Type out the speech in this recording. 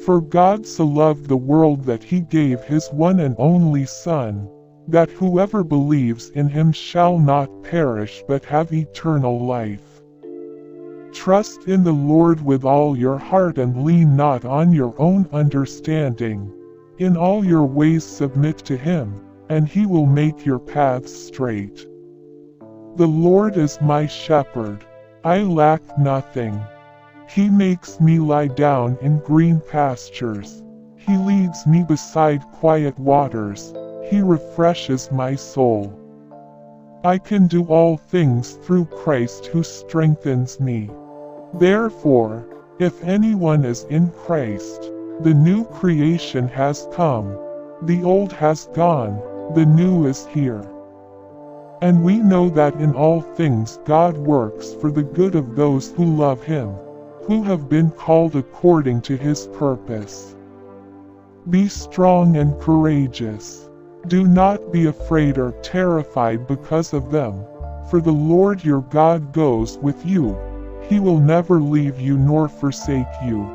For God so loved the world that he gave his one and only Son, that whoever believes in him shall not perish but have eternal life. Trust in the Lord with all your heart and lean not on your own understanding. In all your ways submit to him, and he will make your paths straight. The Lord is my shepherd, I lack nothing. He makes me lie down in green pastures. He leads me beside quiet waters. He refreshes my soul. I can do all things through Christ who strengthens me. Therefore, if anyone is in Christ, the new creation has come. The old has gone, the new is here. And we know that in all things God works for the good of those who love him, who have been called according to his purpose. Be strong and courageous. Do not be afraid or terrified because of them, for the Lord your God goes with you. He will never leave you nor forsake you.